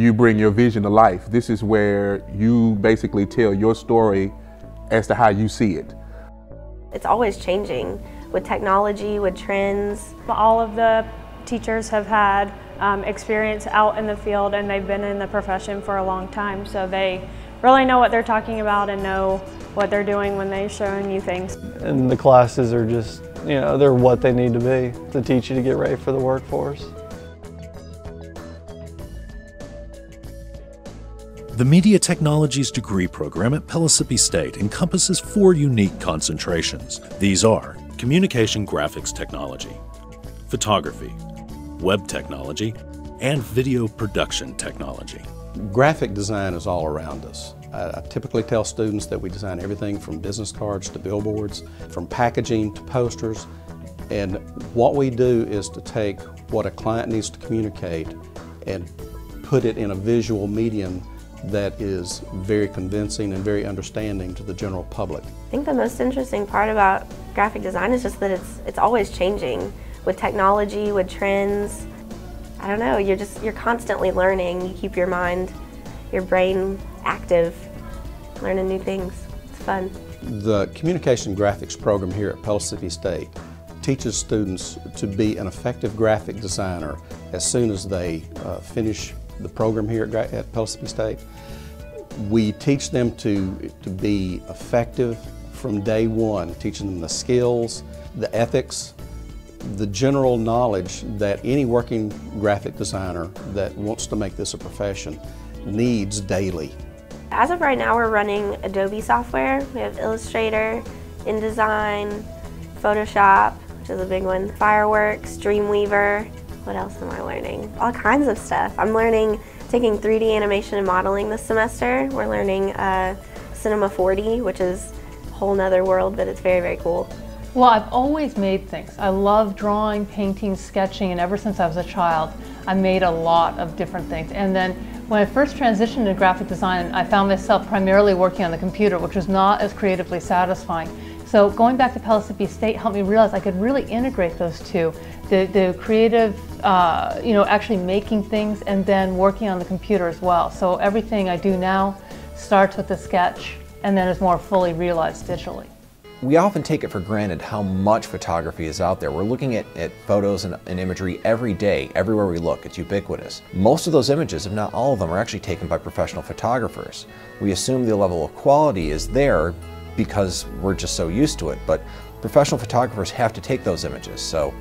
you bring your vision to life. This is where you basically tell your story as to how you see it. It's always changing with technology, with trends. All of the teachers have had experience out in the field, and they've been in the profession for a long time, so they really know what they're talking about and know what they're doing when they're showing you things. And the classes are just, they're what they need to be to teach you to get ready for the workforce. The Media Technologies degree program at Pellissippi State encompasses 4 unique concentrations. These are Communication Graphics Technology, Photography, Web Technology, and Video Production Technology. Graphic design is all around us. I typically tell students that we design everything from business cards to billboards, from packaging to posters, and what we do is to take what a client needs to communicate and put it in a visual medium that is very convincing and very understanding to the general public. I think the most interesting part about graphic design is just that it's always changing with technology, with trends. I don't know, you're constantly learning. You keep your mind, your brain active, learning new things. It's fun. The Communication Graphics program here at Pellissippi State teaches students to be an effective graphic designer as soon as they finish the program here at Pellissippi State. We teach them to be effective from day one, teaching them the skills, the ethics, the general knowledge that any working graphic designer that wants to make this a profession needs daily. As of right now, we're running Adobe software. We have Illustrator, InDesign, Photoshop, which is a big one, Fireworks, Dreamweaver. What else am I learning? All kinds of stuff. I'm taking 3D animation and modeling this semester. We're learning Cinema 4D, which is a whole nother world, but it's very, very cool. Well, I've always made things. I love drawing, painting, sketching, and ever since I was a child, I made a lot of different things. And then when I first transitioned to graphic design, I found myself primarily working on the computer, which was not as creatively satisfying. So going back to Pellissippi State helped me realize I could really integrate those two. The creative, actually making things, and then working on the computer as well. So everything I do now starts with the sketch and then is more fully realized digitally. We often take it for granted how much photography is out there. We're looking at photos and imagery every day, everywhere we look. It's ubiquitous. Most of those images, if not all of them, are actually taken by professional photographers. We assume the level of quality is there because we're just so used to it, but professional photographers have to take those images. So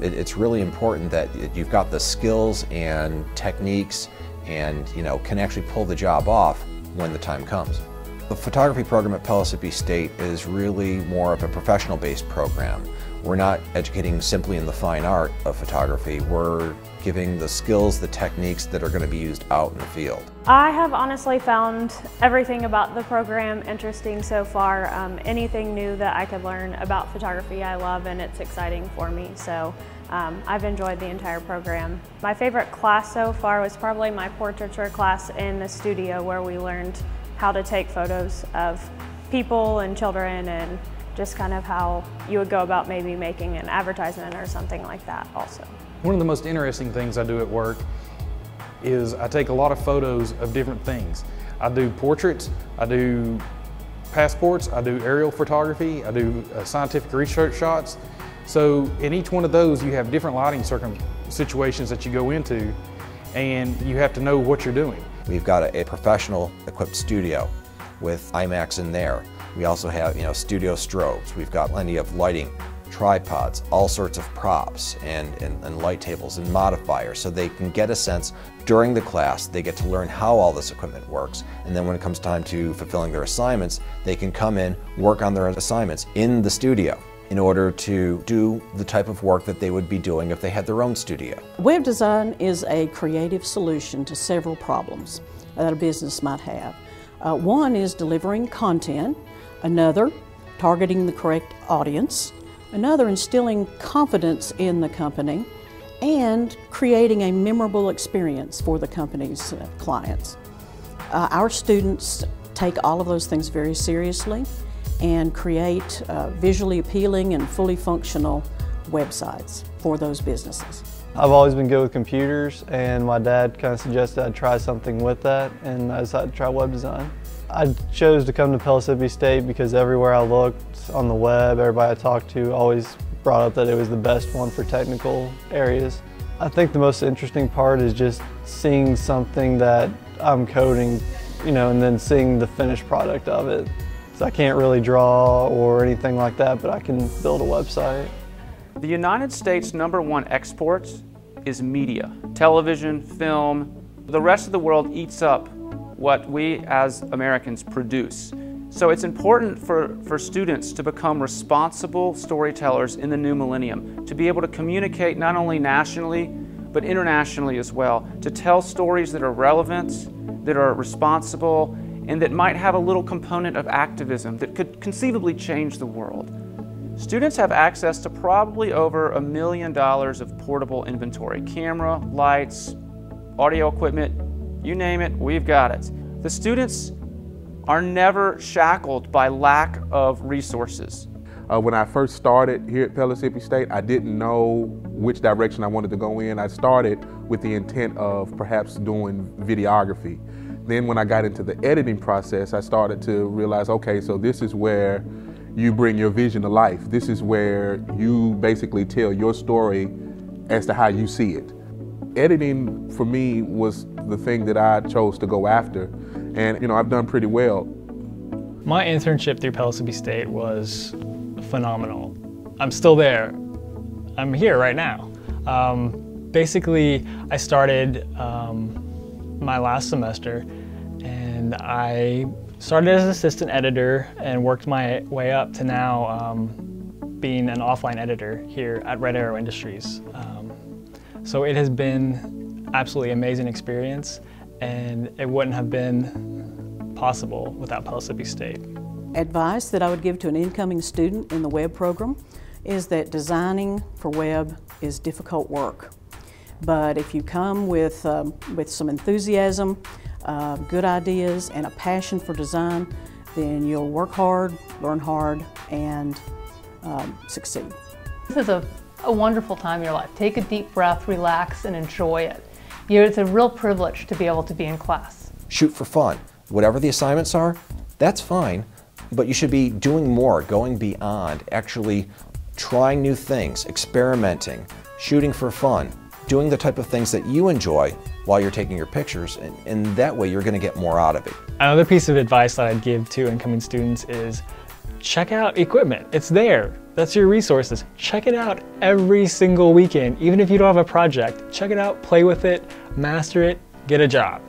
it's really important that you've got the skills and techniques and can actually pull the job off when the time comes. The photography program at Pellissippi State is really more of a professional-based program. We're not educating simply in the fine art of photography. We're giving the skills, the techniques that are going to be used out in the field. I have honestly found everything about the program interesting so far. Anything new that I could learn about photography I love, and it's exciting for me. So I've enjoyed the entire program. My favorite class so far was probably my portraiture class in the studio, where we learned how to take photos of people and children, and just kind of how you would go about maybe making an advertisement or something like that also. One of the most interesting things I do at work is I take a lot of photos of different things. I do portraits, I do passports, I do aerial photography, I do scientific research shots. So in each one of those you have different lighting situations that you go into, and you have to know what you're doing. We've got a professional equipped studio with IMAX in there. We also have studio strobes. We've got plenty of lighting, tripods, all sorts of props and light tables and modifiers, so they can get a sense during the class. They get to learn how all this equipment works, and then when it comes time to fulfilling their assignments, they can come in, work on their assignments in the studio in order to do the type of work that they would be doing if they had their own studio. Web design is a creative solution to several problems that a business might have. One is delivering content, another targeting the correct audience, another instilling confidence in the company, and creating a memorable experience for the company's clients. Our students take all of those things very seriously and create visually appealing and fully functional websites for those businesses. I've always been good with computers, and my dad kind of suggested I'd try something with that, and I decided to try web design. I chose to come to Pellissippi State because everywhere I looked on the web, everybody I talked to always brought up that it was the best one for technical areas. I think the most interesting part is just seeing something that I'm coding, you know, and then seeing the finished product of it. So I can't really draw or anything like that, but I can build a website. The United States' #1 exports is media, television, film. The rest of the world eats up what we as Americans produce. So it's important for students to become responsible storytellers in the new millennium, to be able to communicate not only nationally, but internationally as well, to tell stories that are relevant, that are responsible, and that might have a little component of activism that could conceivably change the world. Students have access to probably over $1 million of portable inventory, camera, lights, audio equipment, you name it, we've got it. The students are never shackled by lack of resources. When I first started here at Pellissippi State, I didn't know which direction I wanted to go in. I started with the intent of perhaps doing videography. Then when I got into the editing process, I started to realize, okay, so this is where you bring your vision to life. This is where you basically tell your story as to how you see it. Editing for me was the thing that I chose to go after, and you know, I've done pretty well. My internship through Pellissippi State was phenomenal. I'm still there. I'm here right now. Basically, I started my last semester, and I started as an assistant editor and worked my way up to now being an offline editor here at Red Arrow Industries. So it has been absolutely amazing experience, and it wouldn't have been possible without Pellissippi State. Advice that I would give to an incoming student in the web program is that designing for web is difficult work. But if you come with some enthusiasm, good ideas, and a passion for design, then you'll work hard, learn hard, and succeed. This is a wonderful time in your life. Take a deep breath, relax, and enjoy it. It's a real privilege to be able to be in class. Shoot for fun. Whatever the assignments are, that's fine, but you should be doing more, going beyond, actually trying new things, experimenting, shooting for fun, doing the type of things that you enjoy while you're taking your pictures, and that way you're going to get more out of it. Another piece of advice that I'd give to incoming students is check out equipment. It's there. That's your resources. Check it out every single weekend. Even if you don't have a project, check it out, play with it, master it, get a job.